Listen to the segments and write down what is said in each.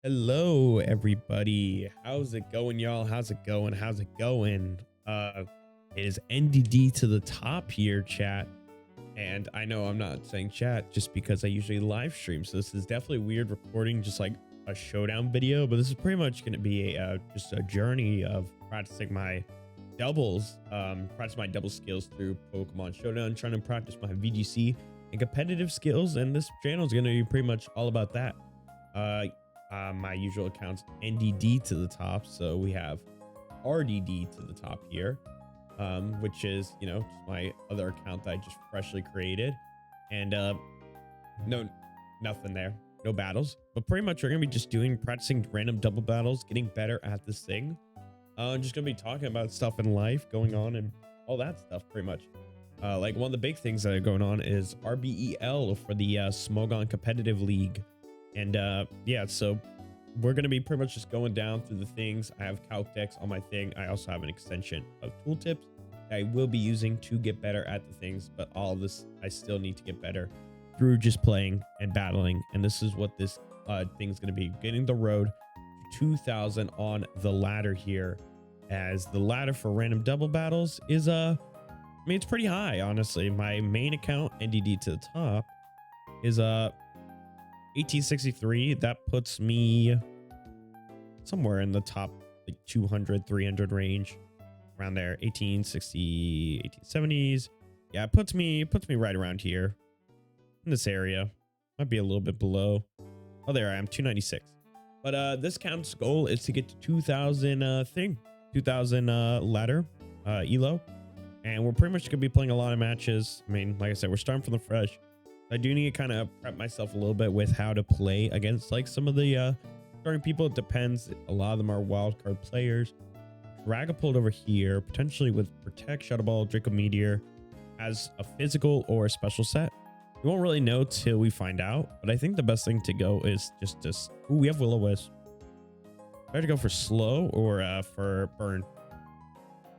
Hello, everybody. How's it going, y'all? How's it going? How's it going? It is NDD to the top here, chat. And I know I'm not saying chat just because I usually live stream. So this is definitely weird recording just like a showdown video, but this is pretty much going to be just a journey of practicing my practice my double skills through Pokemon Showdown, trying to practice my VGC and competitive skills. And this channel is going to be pretty much all about that. My usual account's NDD to the top, so we have RDD to the top here, which is just my other account that I just freshly created, and nothing there, no battles, but pretty much we're gonna be just practicing random double battles, getting better at this thing. I'm just gonna be talking about stuff in life going on and all that stuff pretty much. Like one of the big things that are going on is RBEL for the Smogon competitive league. And yeah, so we're going to be pretty much just going down through the things. I have calc decks on my thing. I also have an extension of tooltips that I will be using to get better at the things, but all of this I still need to get better through just playing and battling. And this is what this thing's going to be, getting the road to 2000 on the ladder here, as the ladder for random double battles is I mean, it's pretty high, honestly. My main account, NDD to the top, is 1863. That puts me somewhere in the top like 200 300 range, around there. 1860 1870s. Yeah, it puts me right around here in this area. Might be a little bit below. Oh, there I am, 296. But this count's goal is to get to 2000 2000 ladder elo, and we're pretty much gonna be playing a lot of matches. I mean, like I said, we're starting from the fresh. I do need to kind of prep myself a little bit with how to play against like some of the starting people. It depends. A lot of them are wildcard players. Dragapult over here, potentially with Protect, Shadow Ball, Draco Meteor as a physical or a special set. We won't really know till we find out, but I think the best thing to go is just to... Ooh, we have Will-O-Wisp. Try to go for slow or for burn.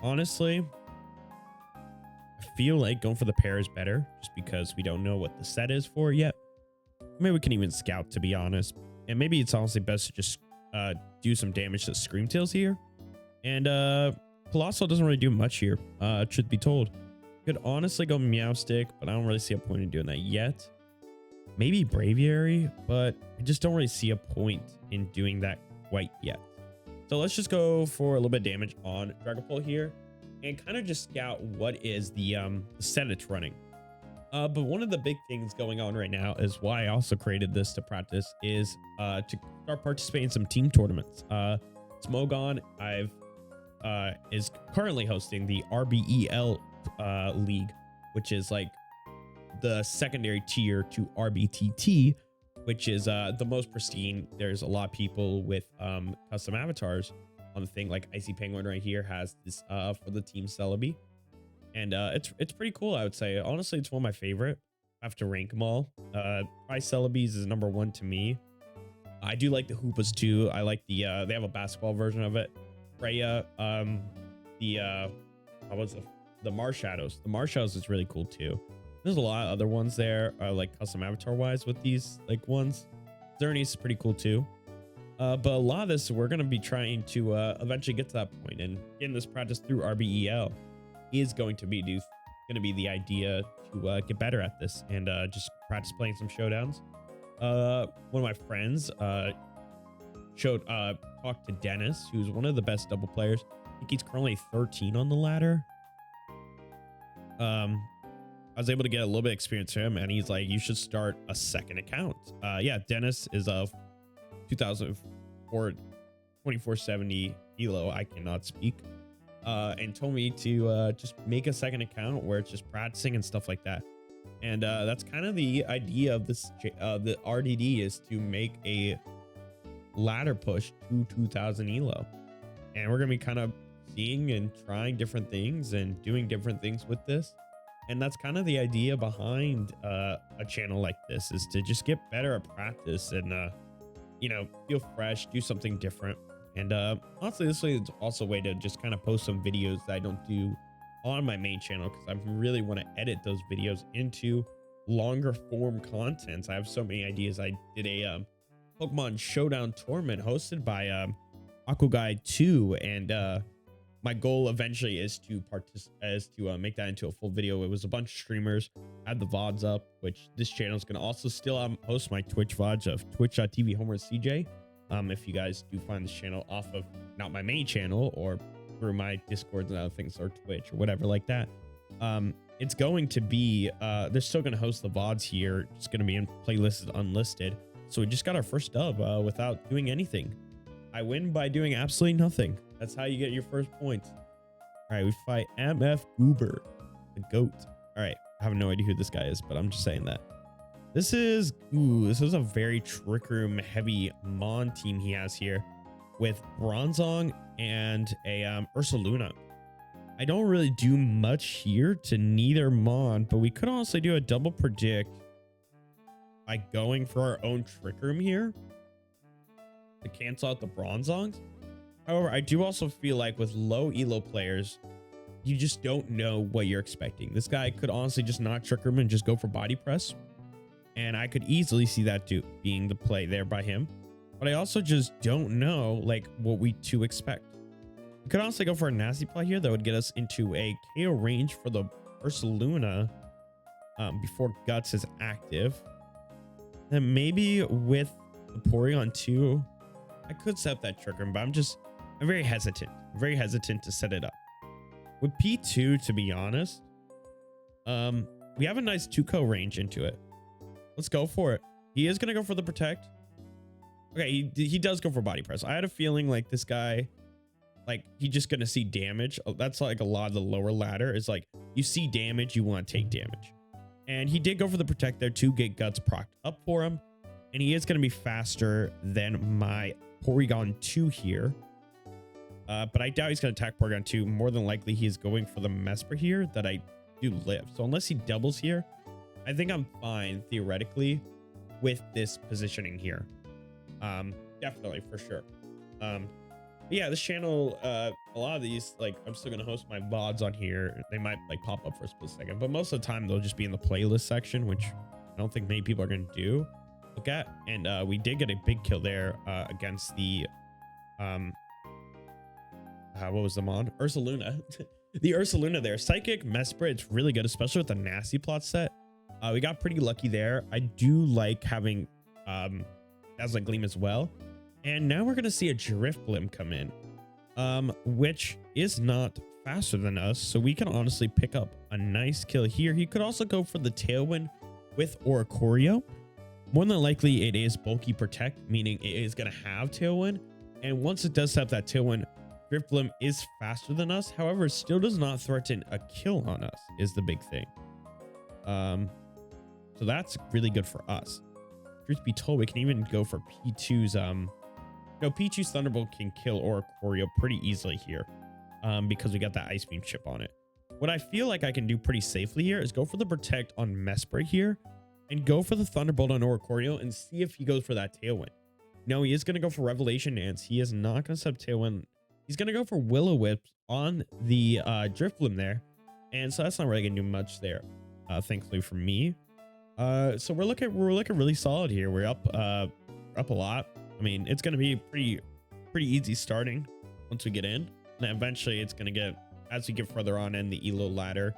Honestly, I feel like going for the pair is better just because we don't know what the set is for it yet. Maybe we can even scout, to be honest. And maybe it's honestly best to just do some damage to Screamtails here. And Colossal doesn't really do much here, truth be told. Could honestly go Meowstic, but I don't really see a point in doing that yet. Maybe Braviary, but I just don't really see a point in doing that quite yet. So let's just go for a little bit of damage on Dragapult here, and kind of just scout what is the set it's running. But one of the big things going on right now is why I also created this to practice is to start participating in some team tournaments. Smogon is currently hosting the RBEL league, which is like the secondary tier to RBTT, which is the most pristine. There's a lot of people with custom avatars on the thing. Like Icy Penguin right here has this for the team Celebi, and it's pretty cool. I would say honestly it's one of my favorite. I have to rank them all. Probably Celebi's is number one to me. I do like the Hoopas too. I like the they have a basketball version of it. Freya, the Marshadows. The Marshadows is really cool too. There's a lot of other ones there, like custom avatar wise with these like ones. Xerneas is pretty cool too. But a lot of this, we're going to be trying to eventually get to that point, and getting this practice through RBEL is going to be the idea to get better at this and just practice playing some showdowns. One of my friends talked to Dennis, who's one of the best double players. I think he's currently 13 on the ladder. I was able to get a little bit of experience from him, and he's like, you should start a second account. Yeah, Dennis is of 2004 2470 elo. I cannot speak. And told me to just make a second account where it's just practicing and stuff like that. And that's kind of the idea of this. The RDD is to make a ladder push to 2000 elo, and we're gonna be kind of seeing and trying different things and doing different things with this. And that's kind of the idea behind a channel like this, is to just get better at practice and feel fresh, do something different. And honestly, this is also a way to just kind of post some videos that I don't do on my main channel, because I really want to edit those videos into longer form content. I have so many ideas. I did a Pokemon Showdown tournament hosted by Aquaguide 2, and my goal eventually is to make that into a full video. It was a bunch of streamers, had the VODs up, which this channel is going to also still host my Twitch VODs of twitch.tv homercj. If you guys do find this channel off of not my main channel or through my Discords and other things or Twitch or whatever like that, it's going to be they're still going to host the VODs here. It's going to be in playlists unlisted. So we just got our first dub without doing anything. I win by doing absolutely nothing. That's how you get your first points. All right, we fight MF Goober, the goat. All right, I have no idea who this guy is, but I'm just saying that. This is a very Trick Room heavy Mon team he has here with Bronzong and a Ursaluna. I don't really do much here to neither Mon, but we could also do a double predict by going for our own Trick Room here to cancel out the Bronzongs. However, I do also feel like with low elo players, you just don't know what you're expecting. This guy could honestly just not Trick Room and just go for body press. And I could easily see that being the play there by him. But I also just don't know like what we to expect. We could also go for a nasty play here that would get us into a KO range for the Ursaluna before Guts is active. Then maybe with the Porygon 2, I could set up that Trick Room, but I'm very hesitant. Very hesitant to set it up. With P2, to be honest, we have a nice 2-ko range into it. Let's go for it. He is going to go for the Protect. Okay, he does go for Body Press. I had a feeling like this guy, like, he's just going to see damage. That's like a lot of the lower ladder is like, you see damage, you want to take damage. And he did go for the Protect there to get Guts procced up for him. And he is going to be faster than my Porygon 2 here. But I doubt he's going to attack Porygon 2. More than likely, he's going for the Mesper here that I do live. So unless he doubles here, I think I'm fine theoretically with this positioning here. Definitely for sure. Yeah, this channel, a lot of these, like, I'm still gonna host my VODs on here. They might like pop up for a split second, but most of the time they'll just be in the playlist section, which I don't think many people are gonna look at. And we did get a big kill there against the what was the Mon? Ursaluna. The Ursaluna there. Psychic, Mesper, it's really good, especially with the Nasty Plot set. We got pretty lucky there. I do like having Dazzling Gleam as well. And now we're going to see a Drifblim come in, which is not faster than us. So we can honestly pick up a nice kill here. He could also go for the Tailwind with Oricorio. More than likely, it is bulky Protect, meaning it is going to have Tailwind. And once it does have that Tailwind, Drifblim is faster than us. However, still does not threaten a kill on us is the big thing. So that's really good for us. Truth be told, we can even go for P2's P2's Thunderbolt can kill Oricorio pretty easily here, because we got that Ice Beam chip on it. What I feel like I can do pretty safely here is go for the Protect on Mesper here and go for the Thunderbolt on Oricorio and see if he goes for that Tailwind. No, he is going to go for Revelation Dance. He is not going to set up Tailwind. He's going to go for Will-O-Wisp on the Drifblim there. And so that's not really going to do much there, thankfully for me. So we're looking really solid here. We're up a lot. I mean, it's going to be pretty easy starting once we get in. And eventually it's going to get, as we get further on in the elo ladder,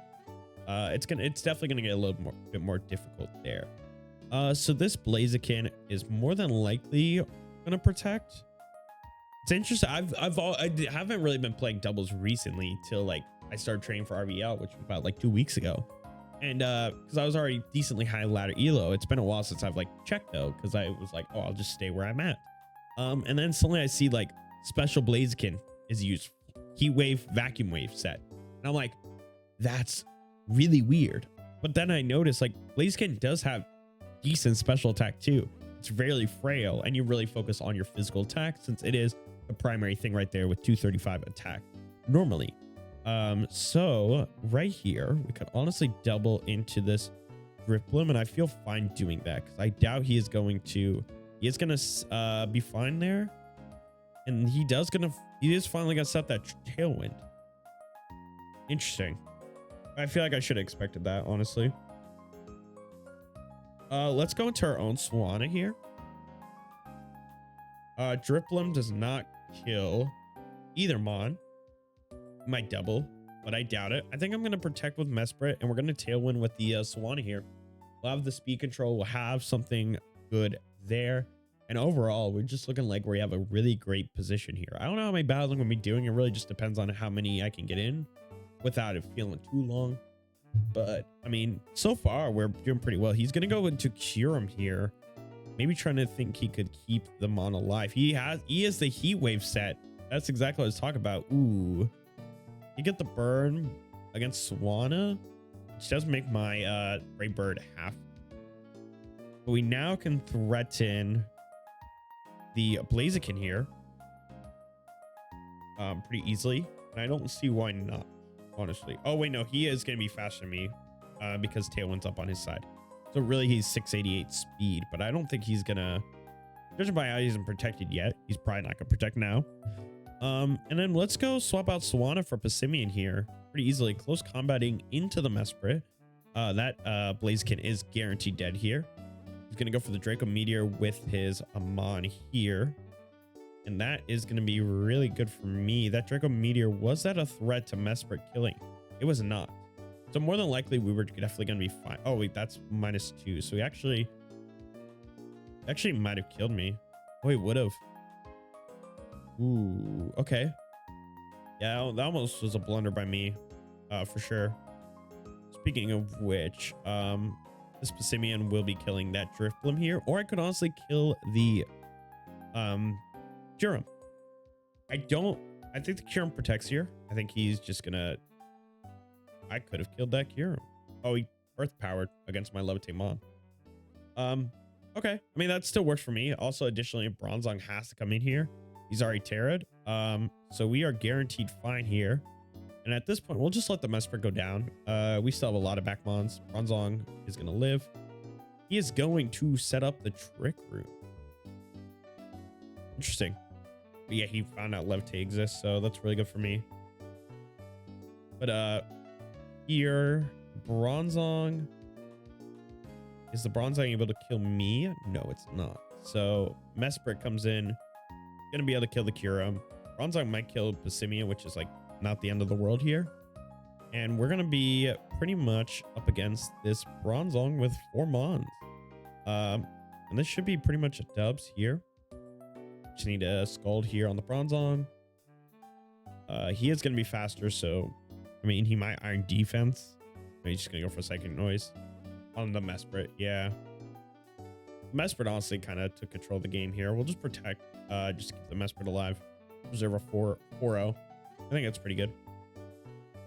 it's definitely going to get a little bit more difficult there. So this Blaziken is more than likely going to Protect. It's interesting. I haven't really been playing doubles recently till like I started training for RVL, which was about like 2 weeks ago. And because I was already decently high ladder elo, it's been a while since I've like checked though, because I was like, oh, I'll just stay where I'm at. And then suddenly I see like special Blaziken is used, Heat Wave, Vacuum Wave set, and I'm like, that's really weird. But then I noticed like Blaziken does have decent special attack too. It's fairly frail, and you really focus on your physical attack since it is the primary thing right there with 235 attack normally. So right here, we could honestly double into this Drifblim, and I feel fine doing that because I doubt he is going to be fine there. And he is finally gonna set that Tailwind. Interesting. I feel like I should have expected that, honestly. Let's go into our own Swanna here. Driplim does not kill either mon. Might double, but I doubt it. I think I'm going to protect with Mesprit, and we're going to Tailwind with the Swanna here. We'll have the speed control. We'll have something good there. And overall, we're just looking like we have a really great position here. I don't know how many battles I'm going to be doing. It really just depends on how many I can get in without it feeling too long. But, I mean, so far, we're doing pretty well. He's going to go into Kyurem here. Maybe trying to think he could keep the mon alive. He is the Heat Wave set. That's exactly what I was talking about. Ooh. You get the burn against Swanna, which does make my Gray Bird half. But we now can threaten the Blaziken here pretty easily. And I don't see why not, honestly. Oh, wait, no. He is going to be faster than me because Tailwind's up on his side. So really, he's 688 speed. But I don't think he's going to... Judging by how he isn't protected yet, he's probably not going to protect now. And then let's go swap out Swanna for Passimian here pretty easily. Close combating into the Mesprit. That Blaziken is guaranteed dead here. He's going to go for the Draco Meteor with his Amon here. And that is going to be really good for me. That Draco Meteor, was that a threat to Mesprit killing? It was not. So more than likely, we were definitely going to be fine. Oh, wait, that's -2. So he actually might have killed me. Oh, he would have. Ooh, okay. Yeah, that almost was a blunder by me, for sure. Speaking of which, this Passimian will be killing that Drifblim here, or I could honestly kill the Kyurem. I think the Kyurem protects here. I think he's just gonna... I could have killed that Kyurem. Oh, he Earth powered against my Levitate Mon. Okay. I mean, that still works for me. Also, additionally, Bronzong has to come in here. He's already Terra'd. So we are guaranteed fine here. And at this point, we'll just let the Mesprit go down. We still have a lot of back mons. Bronzong is going to live. He is going to set up the Trick Room. Interesting. But yeah, he found out Levitate exists, so that's really good for me. But here, Bronzong... Is the Bronzong able to kill me? No, it's not. So Mesprit comes in. Gonna be able to kill the Kyurem. Bronzong might kill Passimian, which is like not the end of the world here. And we're gonna be pretty much up against this Bronzong with 4 mons. And this should be pretty much a dubs here. Just need a Scald here on the Bronzong. He is gonna be faster, so I mean he might Iron Defense. Maybe he's just gonna go for a Psychic Noise on the Mesprit. Yeah. Mesprit honestly kind of took control of the game here. We'll just protect, just keep the Mesprit alive. Reserve a 4-0. I think that's pretty good.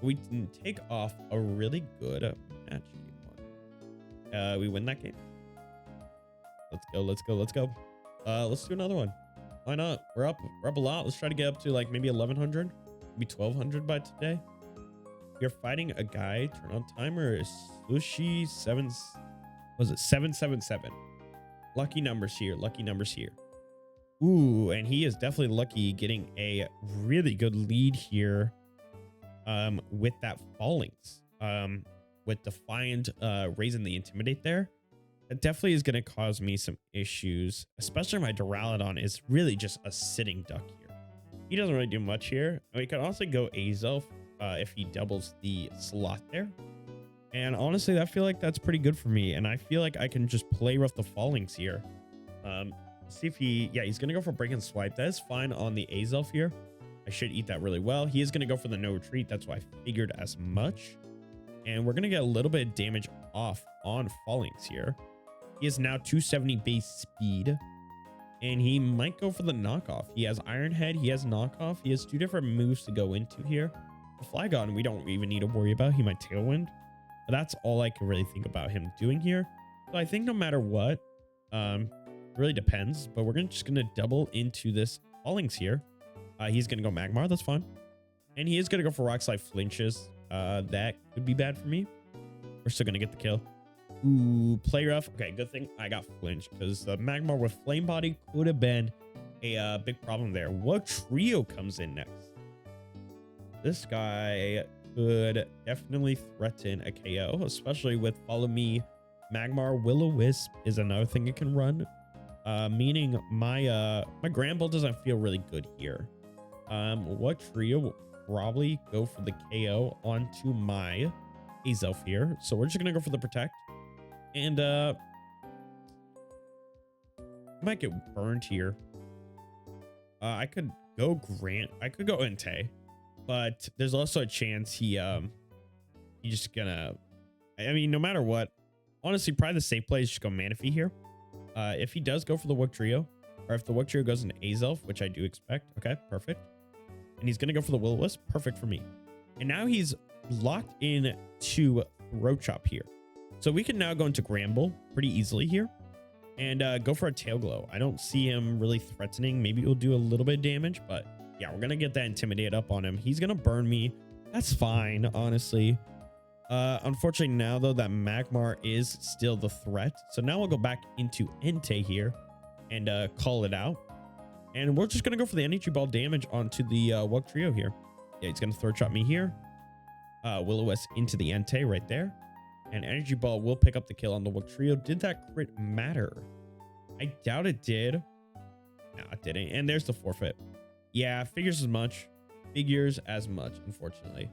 We can take off a really good match game. We win that game. Let's go. Let's do another one. Why not? We're up a lot. Let's try to get up to like maybe 1100, maybe 1200 by today. You're fighting a guy. Turn on timer is Sushi 777. Lucky numbers here. Ooh, and he is definitely lucky getting a really good lead here with that Fallings. With Defiant raising the Intimidate there. That definitely is going to cause me some issues, especially my Duraludon is really just a sitting duck here. He doesn't really do much here. We could also go Azelf if he doubles the slot there. And honestly, I feel like that's pretty good for me. And I feel like I can just play rough the Fallings here. See if he's going to go for Break and Swipe. That is fine on the Azelf here. I should eat that really well. He is going to go for the No Retreat. That's why I figured as much. And we're going to get a little bit of damage off on Fallings here. He is now 270 base speed. And he might go for the knockoff. He has Iron Head. He has knockoff. He has 2 different moves to go into here. The Flygon, we don't even need to worry about. He might Tailwind. But that's all I can really think about him doing here. So I think no matter what, it really depends. But we're just going to double into this Fallings here. He's going to go Magmar. That's fine. And he is going to go for Rock Slide Flinches. That could be bad for me. We're still going to get the kill. Ooh, play rough. Okay, good thing I got flinched because the Magmar with Flame Body could have been a big problem there. What trio comes in next? This guy could definitely threaten a KO, especially with Follow Me. Magmar, Will-O-Wisp is another thing it can run. meaning my Gramble doesn't feel really good here. What trio will probably go for the KO onto my Azelf here. So we're just gonna go for the protect. And might get burned here. I could go Entei, but there's also a chance he's just gonna, I mean, no matter what, honestly, probably the safe play is just go Manaphy here. If he does go for the Wook Trio, or if the Wook Trio goes into Azelf, which I do expect, okay, perfect. And he's gonna go for the Will-O-Wisp, perfect for me. And now he's locked in to Throat Chop here. So we can now go into Gramble pretty easily here and go for a Tail Glow. I don't see him really threatening. Maybe it'll do a little bit of damage, but yeah, we're gonna get that Intimidate up on him. He's gonna burn me. That's fine, honestly. Unfortunately now though, that Magmar is still the threat. So now we'll go back into Entei here and call it out. And we're just gonna go for the Energy Ball damage onto the Wook Trio here. Yeah, he's gonna Throat Chop me here. Will-O-Wisp into the Entei right there. And Energy Ball will pick up the kill on the Wook Trio. Did that crit matter? I doubt it did. No, it didn't. And there's the forfeit. Yeah, figures as much. Figures as much, unfortunately.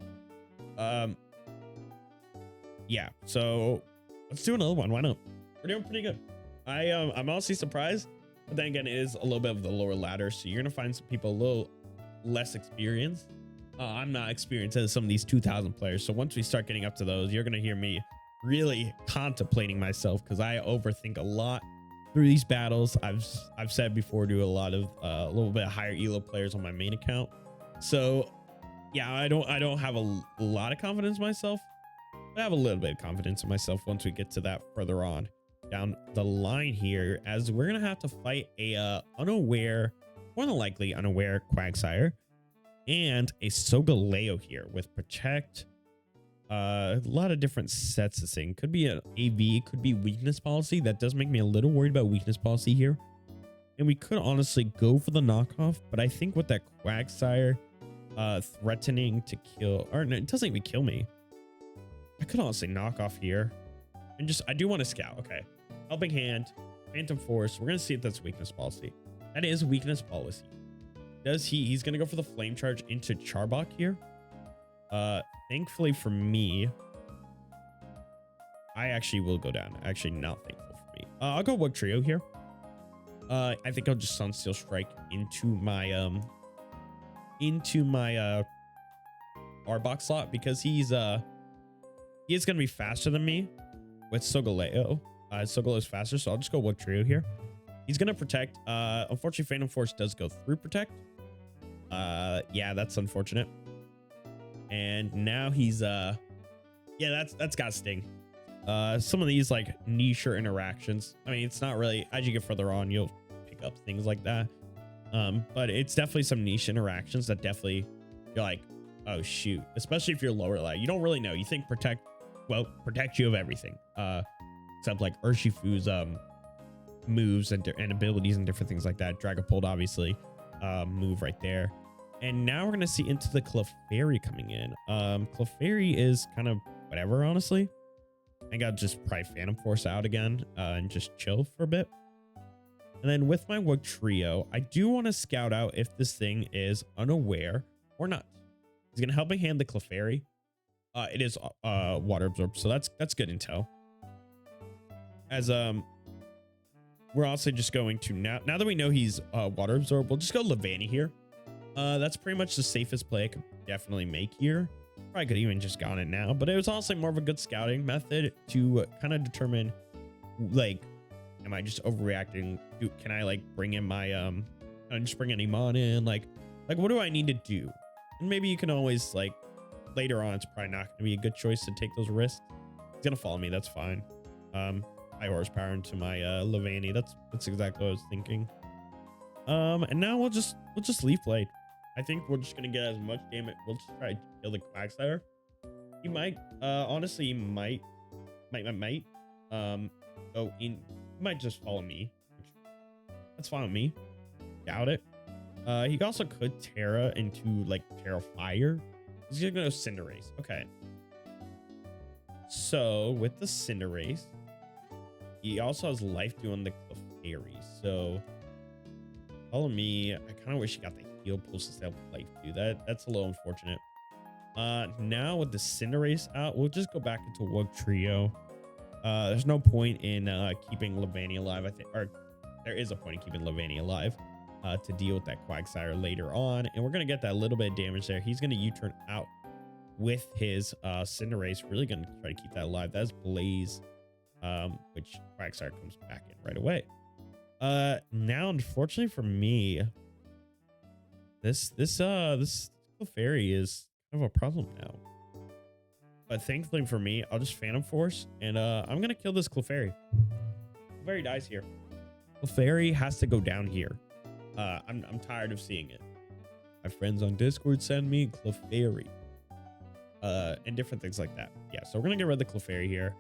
Yeah, so let's do another one. Why not? We're doing pretty good. I'm honestly surprised, but then again, it is a little bit of the lower ladder, so you're gonna find some people a little less experienced. I'm not experienced as some of these 2,000 players, so once we start getting up to those, you're gonna hear me really contemplating myself because I overthink a lot through these battles. I've said before, do a lot of a little bit higher elo players on my main account, so yeah, I don't have a lot of confidence in myself. I have a little bit of confidence in myself once we get to that further on down the line here, as we're gonna have to fight a unaware, more than likely unaware Quagsire and a Solgaleo here with Protect. A lot of different sets this thing. Could be an AV, could be Weakness Policy. That does make me a little worried about Weakness Policy here. And we could honestly go for the knockoff, but I think with that Quagsire threatening to kill, or no, it doesn't even kill me. I could honestly knock off here and just, I do want to scout. Okay. Helping Hand, Phantom Force. We're going to see if that's Weakness Policy. That is Weakness Policy. He's going to go for the Flame Charge into Charbok here. Thankfully for me, I actually will go down. Actually, not thankful for me. I'll go Wook Trio here. I think I'll just Sunsteel Strike into my Arbok slot because he is going to be faster than me with Solgaleo. Solgaleo is faster, so I'll just go Wook Trio here. He's going to Protect. Unfortunately, Phantom Force does go through Protect. Yeah, that's unfortunate. And now he's yeah, that's got Sting. Some of these like niche interactions, I mean, it's not really, as you get further on, you'll pick up things like that. But it's definitely some niche interactions that definitely you're like, oh shoot, especially if you're lower lag. You don't really know. You think protect you of everything. Except like Urshifu's moves and abilities and different things like that. Dragapult obviously move right there. And now we're gonna see into the Clefairy coming in. Clefairy is kind of whatever, honestly. I think I'll just probably Phantom Force out again and just chill for a bit. And then with my Wook Trio, I do want to scout out if this thing is unaware or not. He's gonna Helping Hand the Clefairy. It is Water Absorb, so that's good intel. As we're also just going to now that we know he's Water Absorb, we'll just go Levani here. That's pretty much the safest play I could definitely make here. Probably could even just gone it now, but it was also more of a good scouting method to kind of determine, like, am I just overreacting? Can I like bring in my can I just bring any mon in? Like what do I need to do? And maybe you can always like later on, it's probably not going to be a good choice to take those risks. He's gonna follow me. That's fine. High horsepower into my Levani. That's exactly what I was thinking. And now we'll just Leaf Blade. I think we're just gonna get as much damage. We'll just try to kill the Quagsire. He might, honestly, he might go in. He might just follow me. That's fine with me. Doubt it. He also could Terra into like Terra Fire. He's gonna go Cinderace. Okay. So with the Cinderace, he also has Life Dew on the Clefairy. So follow me. I kind of wish he got the heal pulse instead of life too. That's a little unfortunate. Now with the Cinderace out, we'll just go back into Wug Trio. There's no point in keeping Levani alive. I think, or there is a point in keeping Levani alive to deal with that Quagsire later on, and we're gonna get that little bit of damage there. He's gonna U-turn out with his Cinderace. Really gonna try to keep that alive. That's Blaze, which Quagsire comes back in right away. Now unfortunately for me, this Clefairy is kind of a problem now. But thankfully for me, I'll just Phantom Force, and I'm gonna kill this Clefairy. Clefairy dies here. Clefairy has to go down here. I'm tired of seeing it. My friends on Discord send me Clefairy. And different things like that. Yeah, so we're gonna get rid of the Clefairy here.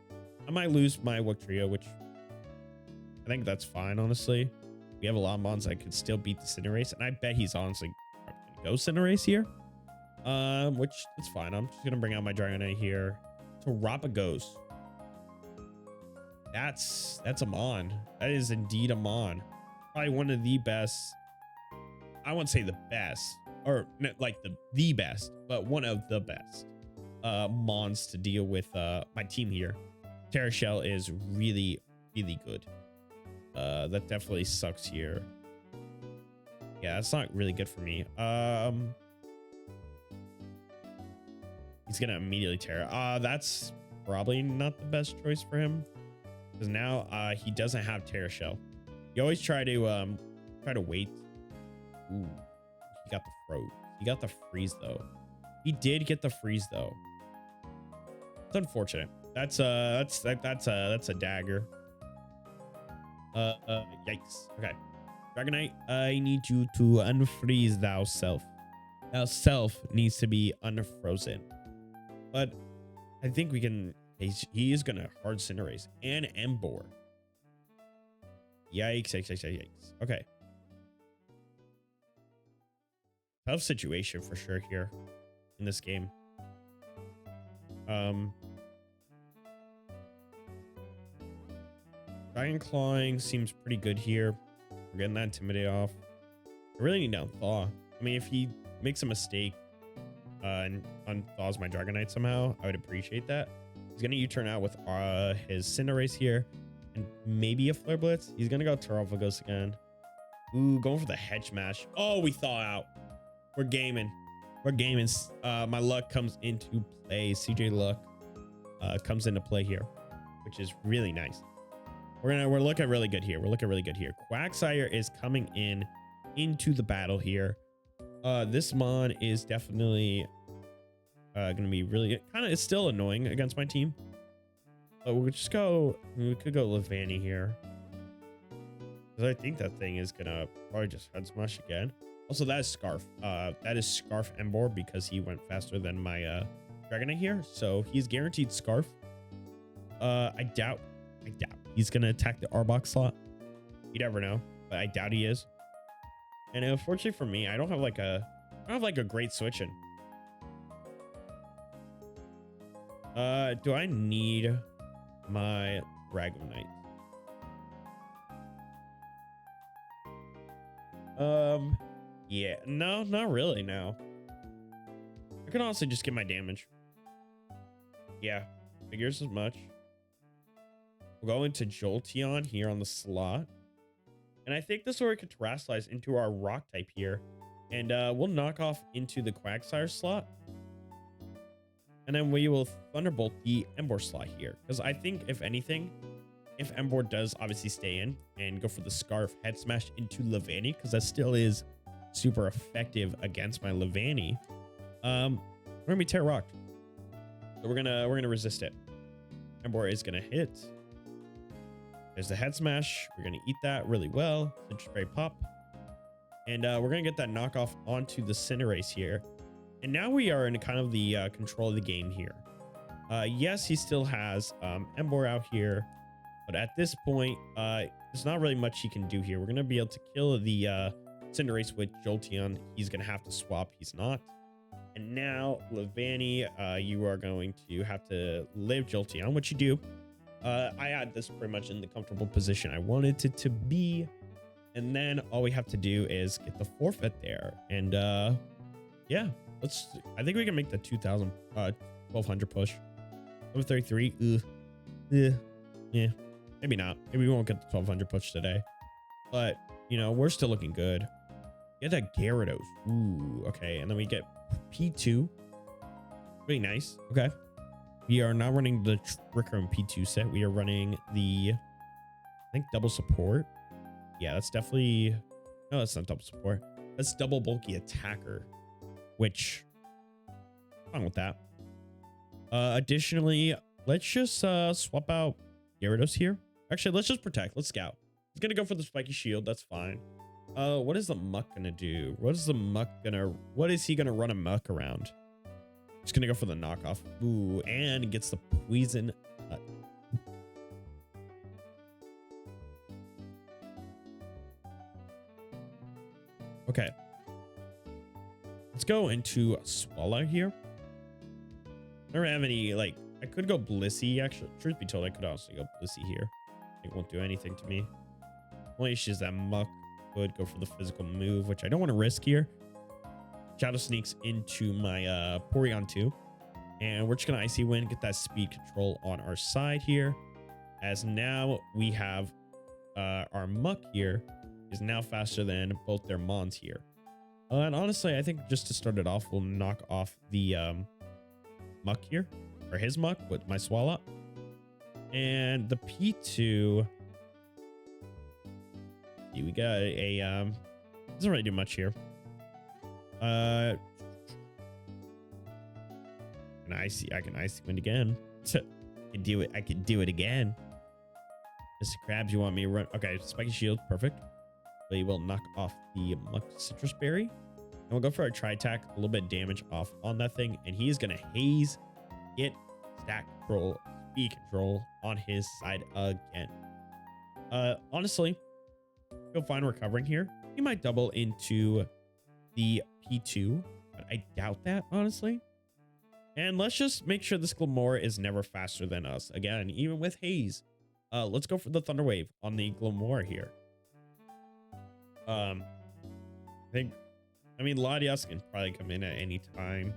I might lose my Wug Trio, which I think that's fine, honestly. We have a lot of mons that could still beat the Cinderace, and I bet he's honestly gonna go Cinderace here. Which is fine. I'm just gonna bring out my Dragonite here. Terapagos. That's a mon. That is indeed a mon. Probably one of the best. I wouldn't say the best, or like the best, but one of the best mons to deal with my team here. Terra Shell is really, really good. That definitely sucks here. Yeah, it's not really good for me. He's gonna immediately Terra. That's probably not the best choice for him, because now he doesn't have Terra Shell. You always try to wait. Ooh, he got the froze. He got the freeze though. He did get the freeze though. It's unfortunate. That's a dagger. Yikes. Okay, Dragonite, I need you to unfreeze thou self. Thou self needs to be unfrozen. But I think we can. He is gonna hard Cinderace and Emboar. Yikes! Yikes! Okay. Tough situation for sure here in this game. Dragon Clawing seems pretty good here. We're getting that Intimidate off. I really need to unthaw. I mean, if he makes a mistake and unthaws my Dragonite somehow, I would appreciate that. He's gonna U-turn out with his Cinderace here, and maybe a Flare Blitz. He's gonna go Terapagos again. Ooh, going for the Hedge Smash. Oh, we thaw out. We're gaming. We're gaming. My luck comes into play. CJ luck comes into play here, which is really nice. We're looking really good here. We're looking really good here. Quagsire is coming into the battle here. This mon is definitely gonna be really kind of. It's still annoying against my team, but we could go Levani here, because I think that thing is gonna probably just head smash again. Also, that is Scarf. That is Scarf Emboar, because he went faster than my Dragonite here, so he's guaranteed Scarf. I doubt he's gonna attack the Arbok slot. You never know, but I doubt he is. And unfortunately for me, I don't have like a great switch in. Do I need my Dragonite? Yeah, no, not really. No, I can honestly just get my damage. Yeah, figures as much. We'll go into Jolteon here on the slot, and I think this is where we could Terrasilize into our Rock type here, and we'll knock off into the Quagsire slot, and then we will Thunderbolt the Emboar slot here, because I think if anything, if Emboar does obviously stay in and go for the Scarf Head Smash into Levani, because that still is super effective against my Levani, we're gonna be Terra Rocked. So we're gonna resist it. Emboar is gonna hit. There's the Head Smash. We're gonna eat that really well. Spray Pop, and we're gonna get that knockoff onto the Cinderace here. And now we are in kind of the control of the game here. Yes, he still has Emboar out here, but at this point, there's not really much he can do here. We're gonna be able to kill the Cinderace with Jolteon. He's gonna have to swap. He's not. And now Levani, you are going to have to live Jolteon, which you do. I had this pretty much in the comfortable position I wanted it to be. And then all we have to do is get the forfeit there. And yeah, I think we can make the 1200 push. Number 33. Yeah, maybe not. Maybe we won't get the 1200 push today. But, you know, we're still looking good. Get a Gyarados. Ooh, okay. And then we get P2. Really nice. Okay. We are not running the Trick Room P2 set. We are running the, I think, double support. Yeah, that's definitely... No, that's not double support. That's double bulky attacker, which... I'm fine with that. Additionally, let's just swap out Gyarados here. Actually, let's just protect. Let's scout. He's going to go for the spiky shield. That's fine. What is the muck going to do? What is he going to run a muck around? Just going to go for the knockoff. Ooh, and he gets the poison. Okay. Let's go into Swallow here. I don't have any, like, I could go Blissey, actually. Truth be told, I could also go Blissey here. It won't do anything to me. Only issue is that Muck could go for the physical move, which I don't want to risk here. Shadow sneaks into my Porygon 2. And we're just going to Icy Wind, get that speed control on our side here. As now we have our Muck here is now faster than both their Mons here. And honestly, I think just to start it off, we'll knock off the Muck here. Or his Muck with my Swallow. And the P2... We got a doesn't really do much here. I can icy wind again. I can do it again. Mr. Krabs, you want me to run? Okay, spiky shield, perfect. We will knock off the Muck Citrus Berry. And we'll go for our tri-attack, a little bit of damage off on that thing, and he's gonna haze, get stack control, speed control on his side again. Honestly, feel fine recovering here. He might double into the P2, but I doubt that, honestly. And let's just make sure this Glamora is never faster than us. Again, even with Haze. Let's go for the Thunder Wave on the Glamora here. I mean, Latias can probably come in at any time.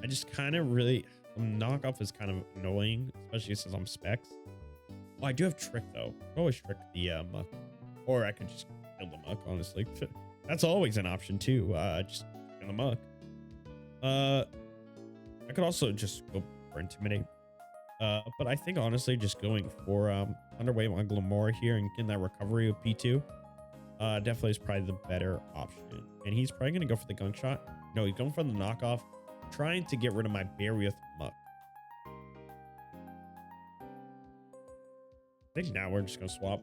I just kind of really... Knockoff is kind of annoying, especially since I'm Specs. Oh, I do have Trick, though. I can always Trick the Muck. Or I could just kill the Muck, honestly. That's always an option, too. Just kill the Muck. I could also just go for Intimidate. But I think, honestly, just going for Thunder Wave on Glamora here and getting that recovery with P2 definitely is probably the better option. And he's probably going to go for the Gunk Shot. No, he's going for the knockoff. Trying to get rid of my Berry with Muck. I think now we're just going to swap.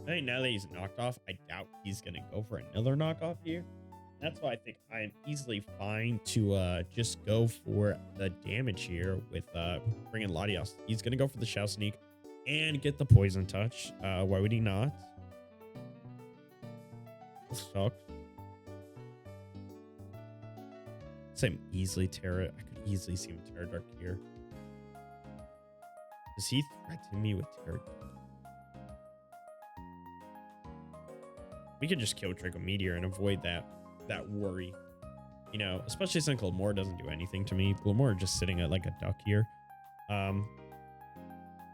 I think now that he's knocked off, I doubt he's going to go for another knockoff here. That's why I think I am easily fine to just go for the damage here with bringing Latias. He's going to go for the Shadow Sneak and get the Poison Touch. Why would he not? This sucks. Same easily Terra. I could easily see him Terra Dark here. Does he threaten me with Terra Dark? We could just kill Draco Meteor and avoid that worry. You know, especially since Glamora doesn't do anything to me. Glamora just sitting at like a duck here. And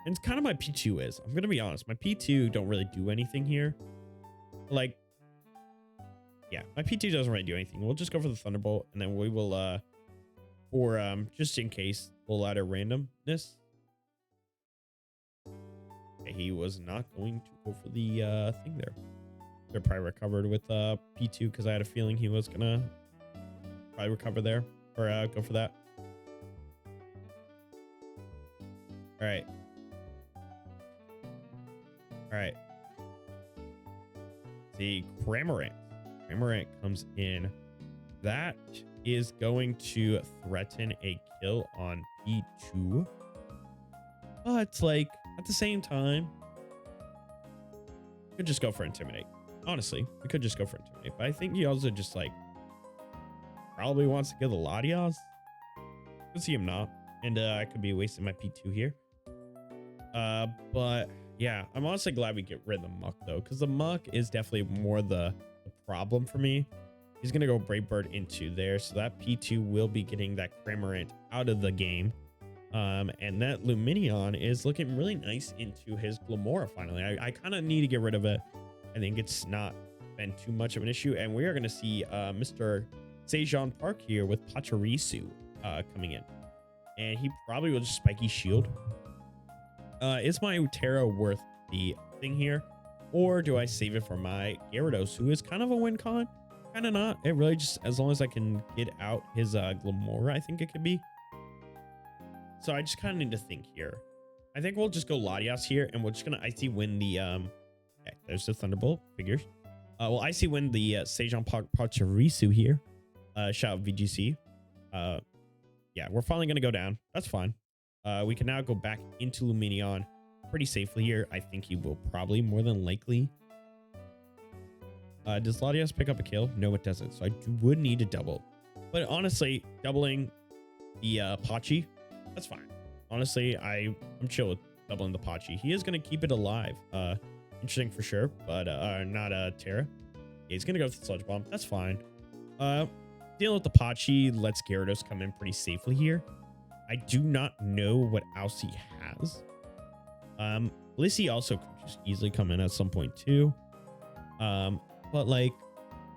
it's kind of my P2 is. I'm gonna be honest. My P2 don't really do anything here. Like, yeah, my P2 doesn't really do anything. We'll just go for the Thunderbolt, and then we will, just in case, we'll add a randomness. Okay, he was not going to go for the thing there. They're probably recovered with P2 because I had a feeling he was gonna probably recover there or go for that. All right. All right. The Cramorant. Cramorant comes in. That is going to threaten a kill on P2. But, like, at the same time, we could just go for Intimidate. Honestly, we could just go for Intimidate. But I think he also just, like, probably wants to kill the Latias. Could see him not. And I could be wasting my P2 here. But yeah, I'm honestly glad we get rid of the muck though, because the muck is definitely more the problem for me. He's gonna go Brave Bird into there, so that P2 will be getting that Cramorant out of the game. And that Lumineon is looking really nice into his Glamora finally. I kind of need to get rid of it. I think it's not been too much of an issue, and we are gonna see Mr. Sejan Park here with Pachirisu coming in, and he probably will just Spiky Shield. Is my Terra worth the thing here, or do I save it for my Gyarados, who is kind of a win con? Kind of not. It really just, as long as I can get out his Glamora, I think it could be. So I just kind of need to think here. I think we'll just go Latias here, and we're just gonna Icy win the okay, there's the Thunderbolt figures. Well, Icy win the Sejan Pachirisu here. Shout out VGC. Yeah, we're finally gonna go down. That's fine. We can now go back into Lumineon pretty safely here. I think he will probably more than likely. Does Latias pick up a kill? No, it doesn't. So I would need to double. But honestly, doubling the Pachi, that's fine. Honestly, I'm chill with doubling the Pachi. He is going to keep it alive. Interesting for sure, but not Terra. Yeah, he's going to go with the Sludge Bomb. That's fine. Dealing with the Pachi lets Gyarados come in pretty safely here. I do not know what else he has. Blissey also could just easily come in at some point too. But like,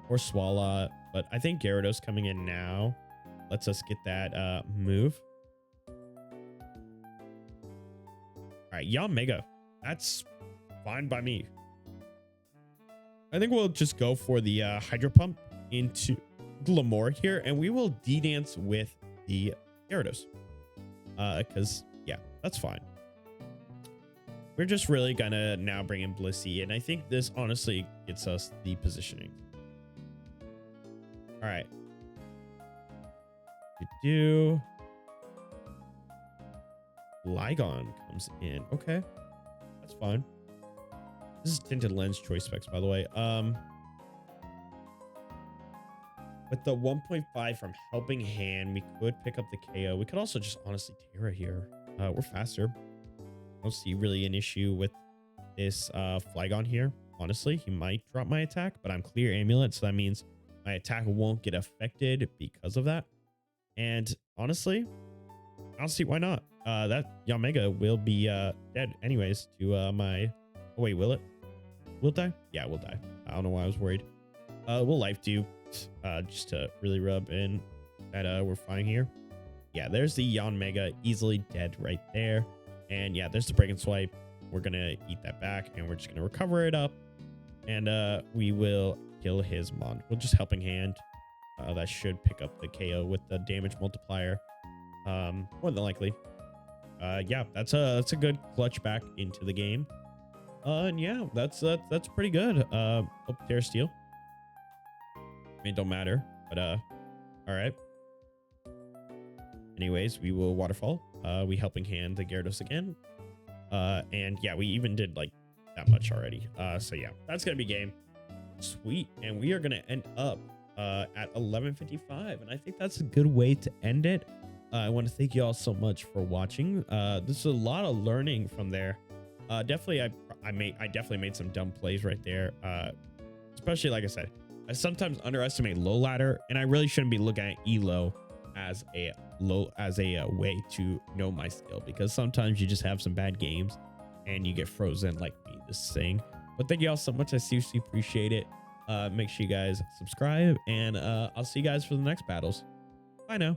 or Swallow. But I think Gyarados coming in now lets us get that move. All right, Mega. That's fine by me. I think we'll just go for the Hydro Pump into Glamora here, and we will D-Dance with the Gyarados. Because, yeah, that's fine. We're just really gonna now bring in Blissey, and I think this honestly gets us the positioning. All right. Lygon comes in. Okay, that's fine. This is tinted lens choice specs, by the way. With the 1.5 from Helping Hand, we could pick up the KO. We could also just honestly Terra here. We're faster. I don't see really an issue with this Flygon here. Honestly, he might drop my attack, but I'm clear Amulet, so that means my attack won't get affected because of that. And honestly, I don't see why not. That Yamega will be dead anyways to my... Oh, wait, will it? Will it die? Yeah, it will die. I don't know why I was worried. We'll Life Dew just to really rub in that we're fine here. Yeah, there's the Yanmega easily dead right there. And yeah, there's the Break and Swipe. We're going to eat that back, and we're just going to recover it up. And we will kill his Mon. We'll just Helping Hand. That should pick up the KO with the damage multiplier. More than likely. Yeah, that's a good clutch back into the game. And yeah, that's pretty good. Hope Terra Steel. I mean, it don't matter, but all right. Anyways, we will Waterfall. We Helping Hand the Gyarados again. And yeah, we even did like that much already. So yeah, that's gonna be game. Sweet. And we are gonna end up at 11:55, and I think that's a good way to end it. I want to thank you all so much for watching. This is a lot of learning from there. Definitely, I definitely made some dumb plays right there. Especially, like I said, I sometimes underestimate low ladder, and I really shouldn't be looking at elo as a way to know my skill, because sometimes you just have some bad games and you get frozen like me this thing. But thank you all so much. I seriously appreciate it. Make sure you guys subscribe, and I'll see you guys for the next battles. Bye now.